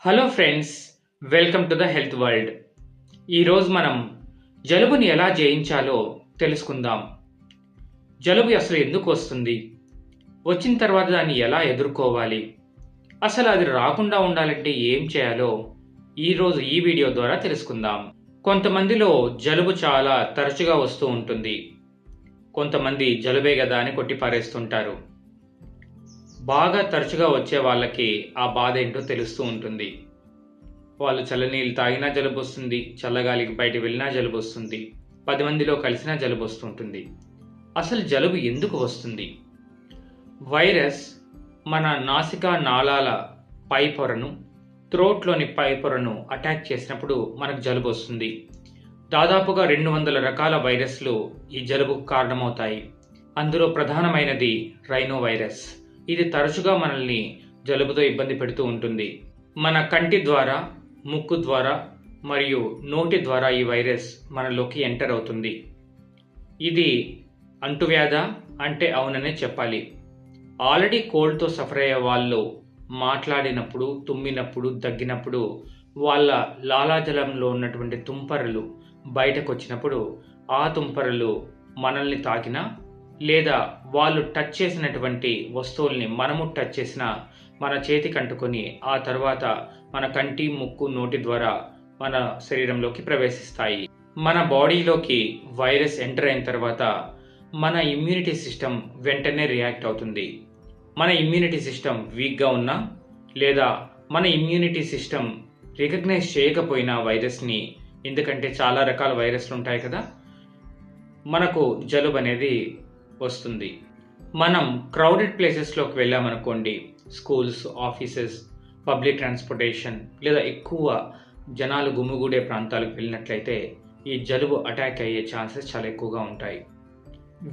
Hello friends, welcome to the health world. ఈరోజు మనం జలుబుని ఎలా జయించాలో తెలుసుకుందాం. జలుబు అసలు ఎందుకు వస్తుంది, వచ్చిన తర్వాత దాన్ని ఎలా ఎదుర్కోవాలి, అసలు అది రాకుండా ఉండాలంటే ఏం చేయాలో ఈరోజు ఈ వీడియో ద్వారా తెలుసుకుందాం. కొంతమందిలో జలుబు చాలా తరచుగా వస్తూ ఉంటుంది. కొంతమంది జలుబే కదా అని కొట్టి పారేస్తుంటారు. బాగా తరచుగా వచ్చే వాళ్ళకి ఆ బాధ ఏంటో తెలుస్తూ ఉంటుంది. వాళ్ళు చల్లనీళ్ళు తాగినా జలుబు వస్తుంది, చల్లగాలికి బయట వెళ్ళినా జలుబు వస్తుంది, 10 మందిలో కలిసినా జలుబు వస్తుంటుంది. అసలు జలుబు ఎందుకు వస్తుంది? వైరస్ మన నాసికా నాళాల పై పొరను, థ్రోట్లోని పై పొరను అటాక్ చేసినప్పుడు మనకు జలుబు వస్తుంది. దాదాపుగా 200 రకాల వైరస్లు ఈ జలుబుకు కారణమవుతాయి. అందులో ప్రధానమైనది రైనో వైరస్. ఇది తరచుగా మనల్ని జలుబుతో ఇబ్బంది పెడుతూ ఉంటుంది. మన కంటి ద్వారా, ముక్కు ద్వారా మరియు నోటి ద్వారా ఈ వైరస్ మనలోకి ఎంటర్ అవుతుంది. ఇది అంటువ్యాధ అంటే అవుననే చెప్పాలి. ఆల్రెడీ కోల్డ్తో సఫర్ అయ్యే వాళ్ళు మాట్లాడినప్పుడు, తుమ్మినప్పుడు, దగ్గినప్పుడు వాళ్ళ లాలాజలంలో ఉన్నటువంటి తుంపరలు బయటకు వచ్చినప్పుడు ఆ తుంపరలు మనల్ని తాకినా లేదా వాళ్ళు టచ్ చేసినటువంటి వస్తువుల్ని మనము టచ్ చేసినా మన చేతికి అంటుకొని ఆ తర్వాత మన కంటి, ముక్కు, నోటి ద్వారా మన శరీరంలోకి ప్రవేశిస్తాయి. మన బాడీలోకి వైరస్ ఎంటర్ అయిన తర్వాత మన ఇమ్యూనిటీ సిస్టమ్ వెంటనే రియాక్ట్ అవుతుంది. మన ఇమ్యూనిటీ సిస్టమ్ వీక్గా ఉన్నా లేదా మన ఇమ్యూనిటీ సిస్టమ్ రికగ్నైజ్ చేయకపోయినా వైరస్ని, ఎందుకంటే చాలా రకాల వైరస్లు ఉంటాయి కదా, మనకు జలుబు అనేది వస్తుంది. మనం క్రౌడెడ్ ప్లేసెస్లోకి వెళ్ళామనుకోండి, స్కూల్స్, ఆఫీసెస్, పబ్లిక్ ట్రాన్స్పోర్టేషన్ లేదా ఎక్కువ జనాలు గుమిగూడే ప్రాంతాలకు వెళ్ళినట్లయితే ఈ జలుబు అటాక్ అయ్యే ఛాన్సెస్ చాలా ఎక్కువగా ఉంటాయి.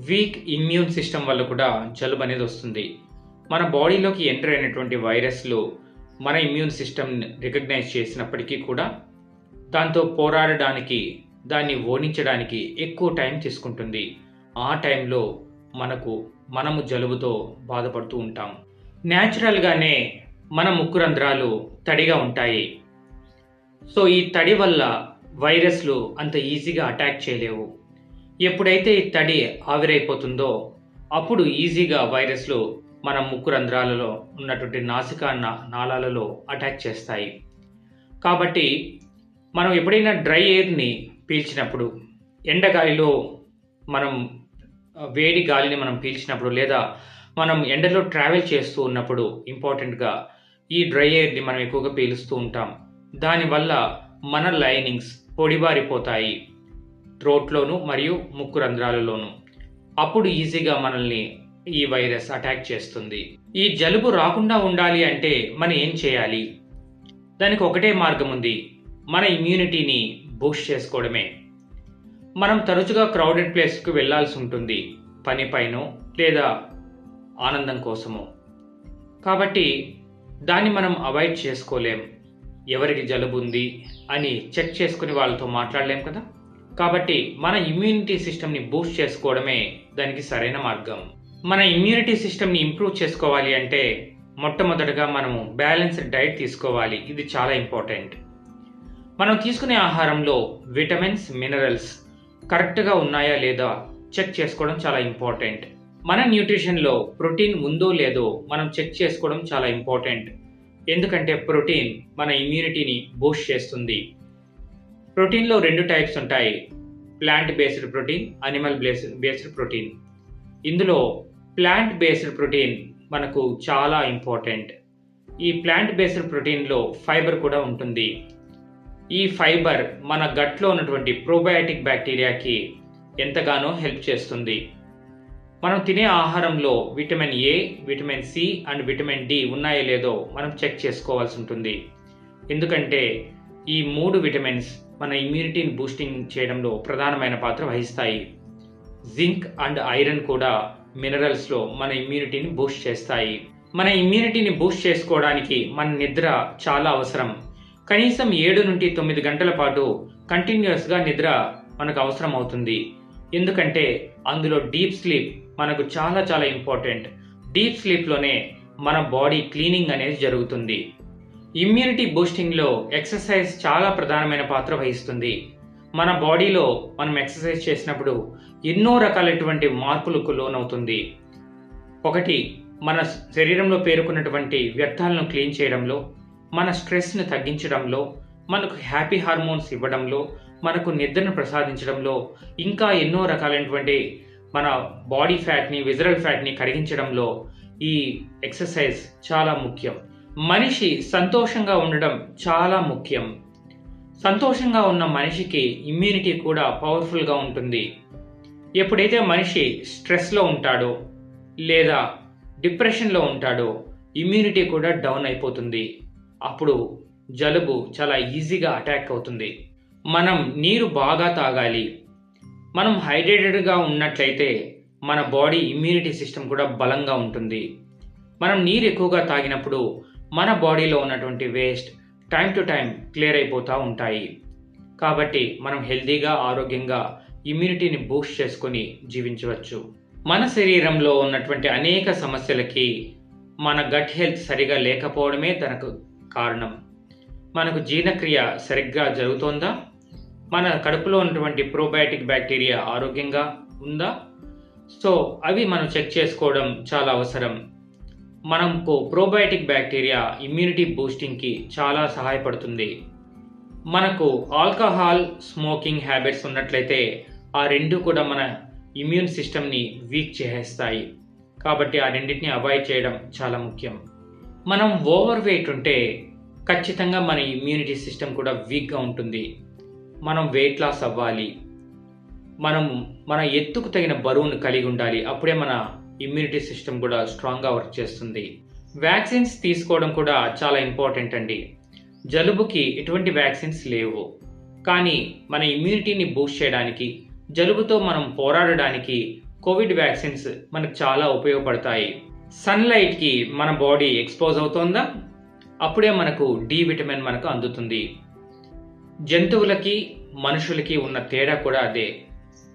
వీక్ ఇమ్యూన్ సిస్టమ్ వల్ల కూడా జలుబు అనేది వస్తుంది. మన బాడీలోకి ఎంటర్ అయినటువంటి వైరస్లు మన ఇమ్యూన్ సిస్టమ్ రికగ్నైజ్ చేసినప్పటికీ కూడా దాంతో పోరాడడానికి, దాన్ని ఓడించడానికి ఎక్కువ టైం తీసుకుంటుంది. ఆ టైంలో మనము జలుబుతో బాధపడుతూ ఉంటాం. న్యాచురల్గానే మన ముక్కు రంధ్రాలు తడిగా ఉంటాయి. సో ఈ తడి వల్ల వైరస్లు అంత ఈజీగా అటాక్ చేయలేవు. ఎప్పుడైతే ఈ తడి ఆవిరైపోతుందో అప్పుడు ఈజీగా వైరస్లు మన ముక్కు రంధ్రాలలో ఉన్నటువంటి నాసికా నాళాలలో అటాక్ చేస్తాయి. కాబట్టి మనం ఎప్పుడైనా డ్రై ఎయిర్ని పీల్చినప్పుడు, ఎండగాలిలో మనం వేడి గాలిని మనం పీల్చినప్పుడు లేదా మనం ఎండలో ట్రావెల్ చేస్తూ ఉన్నప్పుడు ఇంపార్టెంట్గా ఈ డ్రై ఎయిర్ని మనం ఎక్కువగా పీలుస్తూ ఉంటాం. దానివల్ల మన లైనింగ్స్ పొడిబారిపోతాయి, థ్రోట్లోను మరియు ముక్కు రంధ్రాలలోను. అప్పుడు ఈజీగా మనల్ని ఈ వైరస్ అటాక్ చేస్తుంది. ఈ జలుబు రాకుండా ఉండాలి అంటే మనం ఏం చేయాలి? దానికి ఒకటే మార్గం ఉంది, మన ఇమ్యూనిటీని బూస్ట్ చేసుకోవడమే. మనం తరచుగా క్రౌడెడ్ ప్లేస్కి వెళ్ళాల్సి ఉంటుంది, పని పైనో లేదా ఆనందం కోసమో. కాబట్టి దాన్ని మనం అవాయిడ్ చేసుకోలేం. ఎవరికి జలుబు ఉంది అని చెక్ చేసుకుని వాళ్ళతో మాట్లాడలేం కదా. కాబట్టి మన ఇమ్యూనిటీ సిస్టమ్ని బూస్ట్ చేసుకోవడమే దానికి సరైన మార్గం. మన ఇమ్యూనిటీ సిస్టమ్ని ఇంప్రూవ్ చేసుకోవాలి అంటే మొట్టమొదటగా మనము బ్యాలెన్స్డ్ డైట్ తీసుకోవాలి. ఇది చాలా ఇంపార్టెంట్. మనం తీసుకునే ఆహారంలో విటమిన్స్, మినరల్స్ కరెక్ట్గా ఉన్నాయా లేదా చెక్ చేసుకోవడం చాలా ఇంపార్టెంట్. మన న్యూట్రిషన్లో ప్రోటీన్ ఉందో లేదో మనం చెక్ చేసుకోవడం చాలా ఇంపార్టెంట్. ఎందుకంటే ప్రోటీన్ మన ఇమ్యూనిటీని బూస్ట్ చేస్తుంది. ప్రోటీన్లో 2 టైప్స్ ఉంటాయి, plant based protein, animal based protein. ఇందులో ప్లాంట్ బేస్డ్ ప్రోటీన్ మనకు చాలా ఇంపార్టెంట్. ఈ ప్లాంట్ బేస్డ్ ప్రోటీన్లో ఫైబర్ కూడా ఉంటుంది. ఈ ఫైబర్ మన గట్లో ఉన్నటువంటి ప్రోబయాటిక్ బ్యాక్టీరియాకి ఎంతగానో హెల్ప్ చేస్తుంది. మనం తినే ఆహారంలో vitamin A, vitamin C and vitamin D ఉన్నాయో లేదో మనం చెక్ చేసుకోవాల్సి ఉంటుంది. ఎందుకంటే ఈ 3 విటమిన్స్ మన ఇమ్యూనిటీని బూస్టింగ్ చేయడంలో ప్రధానమైన పాత్ర వహిస్తాయి. జింక్ అండ్ ఐరన్ కూడా మినరల్స్లో మన ఇమ్యూనిటీని బూస్ట్ చేస్తాయి. మన ఇమ్యూనిటీని బూస్ట్ చేసుకోవడానికి మన నిద్ర చాలా అవసరం. కనీసం 7 నుండి 9 గంటల పాటు కంటిన్యూస్గా నిద్ర మనకు అవసరం అవుతుంది. ఎందుకంటే అందులో డీప్ స్లీప్ మనకు చాలా చాలా ఇంపార్టెంట్. డీప్ స్లీప్లోనే మన బాడీ క్లీనింగ్ అనేది జరుగుతుంది. ఇమ్యూనిటీ బూస్టింగ్లో ఎక్సర్సైజ్ చాలా ప్రధానమైన పాత్ర వహిస్తుంది. మన బాడీలో మనం ఎక్సర్సైజ్ చేసినప్పుడు ఎన్నో రకాలైనటువంటి మార్పులకు లోనవుతుంది. ఒకటి, మన శరీరంలో పేరుకున్నటువంటి వ్యర్థాలను క్లీన్ చేయడంలో, మన స్ట్రెస్ను తగ్గించడంలో, మనకు హ్యాపీ హార్మోన్స్ ఇవ్వడంలో, మనకు నిద్రను ప్రసాదించడంలో, ఇంకా ఎన్నో రకాలైనటువంటి మన బాడీ ఫ్యాట్ని, విజరల్ ఫ్యాట్ని కరిగించడంలో ఈ ఎక్సర్సైజ్ చాలా ముఖ్యం. మనిషి సంతోషంగా ఉండడం చాలా ముఖ్యం. సంతోషంగా ఉన్న మనిషికి ఇమ్యూనిటీ కూడా పవర్ఫుల్గా ఉంటుంది. ఎప్పుడైతే మనిషి స్ట్రెస్లో ఉంటాడో లేదా డిప్రెషన్లో ఉంటాడో ఇమ్యూనిటీ కూడా డౌన్ అయిపోతుంది. అప్పుడు జలుబు చాలా ఈజీగా అటాక్ అవుతుంది. మనం నీరు బాగా తాగాలి. మనం హైడ్రేటెడ్గా ఉన్నట్లయితే మన బాడీ ఇమ్యూనిటీ సిస్టమ్ కూడా బలంగా ఉంటుంది. మనం నీరు ఎక్కువగా తాగినప్పుడు మన బాడీలో ఉన్నటువంటి waste time to time clear అయిపోతూ ఉంటాయి. కాబట్టి మనం హెల్తీగా, ఆరోగ్యంగా ఇమ్యూనిటీని బూస్ట్ చేసుకొని జీవించవచ్చు. మన శరీరంలో ఉన్నటువంటి అనేక సమస్యలకి మన గట్ హెల్త్ సరిగా లేకపోవడమే దానికి కారణం. మనకు జీర్ణక్రియ సరిగ్గా జరుగుతోందా? మన కడుపులో ఉన్నటువంటి ప్రోబయాటిక్ బ్యాక్టీరియా ఆరోగ్యంగా ఉందా? సో అవి మనం చెక్ చేసుకోవడం చాలా అవసరం. మనకు ప్రోబయాటిక్ బ్యాక్టీరియా ఇమ్యూనిటీ బూస్టింగ్కి చాలా సహాయపడుతుంది. మనకు ఆల్కహాల్, స్మోకింగ్ హ్యాబిట్స్ ఉన్నట్లయితే ఆ రెండు కూడా మన ఇమ్యూన్ సిస్టమ్ని వీక్ చేసేస్తాయి. కాబట్టి ఆ రెండింటిని అవాయిడ్ చేయడం చాలా ముఖ్యం. మనం ఓవర్ వెయిట్ ఉంటే ఖచ్చితంగా మన ఇమ్యూనిటీ సిస్టమ్ కూడా వీక్గా ఉంటుంది. మనం వెయిట్ లాస్ అవ్వాలి. మన ఎత్తుకు తగిన బరువును కలిగి ఉండాలి. అప్పుడే మన ఇమ్యూనిటీ సిస్టమ్ కూడా స్ట్రాంగ్గా వర్క్ చేస్తుంది. వ్యాక్సిన్స్ తీసుకోవడం కూడా చాలా ఇంపార్టెంట్ అండి. జలుబుకి ఎటువంటి వ్యాక్సిన్స్ లేవు, కానీ మన ఇమ్యూనిటీని బూస్ట్ చేయడానికి, జలుబుతో మనం పోరాడడానికి కోవిడ్ వ్యాక్సిన్స్ మనకు చాలా ఉపయోగపడతాయి. సన్లైట్కి మన బాడీ ఎక్స్పోజ్ అవుతోందా? అప్పుడే మనకు డి విటమిన్ మనకు అందుతుంది. జంతువులకి, మనుషులకి ఉన్న తేడా కూడా అదే.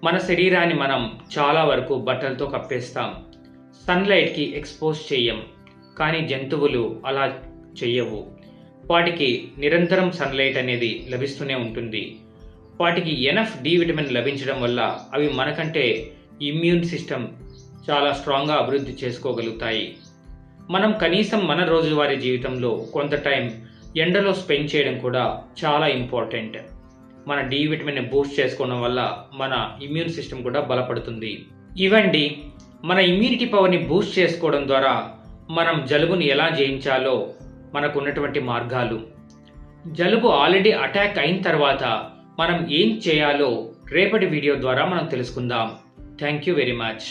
మన శరీరాన్ని మనం చాలా వరకు బట్టలతో కప్పేస్తాం, సన్లైట్కి ఎక్స్పోజ్ చెయ్యం. కానీ జంతువులు అలా చెయ్యవు. వాటికి నిరంతరం సన్లైట్ అనేది లభిస్తూనే ఉంటుంది. వాటికి ఎనఫ్ డి విటమిన్ లభించడం వల్ల అవి మనకంటే ఇమ్యూన్ సిస్టమ్ చాలా స్ట్రాంగ్గా అభివృద్ధి చేసుకోగలుగుతాయి. మనం కనీసం మన రోజువారీ జీవితంలో కొంత టైం ఎండలో స్పెండ్ చేయడం కూడా చాలా ఇంపార్టెంట్. మన డి విటమిన్ని బూస్ట్ చేసుకోవడం వల్ల మన ఇమ్యూన్ సిస్టమ్ కూడా బలపడుతుంది. ఇవండి మన ఇమ్యూనిటీ పవర్ని బూస్ట్ చేసుకోవడం ద్వారా మనం జలుబుని ఎలా జయించాలో మనకు ఉన్నటువంటి మార్గాలు. జలుబు ఆల్రెడీ అటాక్ అయిన తర్వాత మనం ఏం చేయాలో రేపటి వీడియో ద్వారా మనం తెలుసుకుందాం. Thank you very much.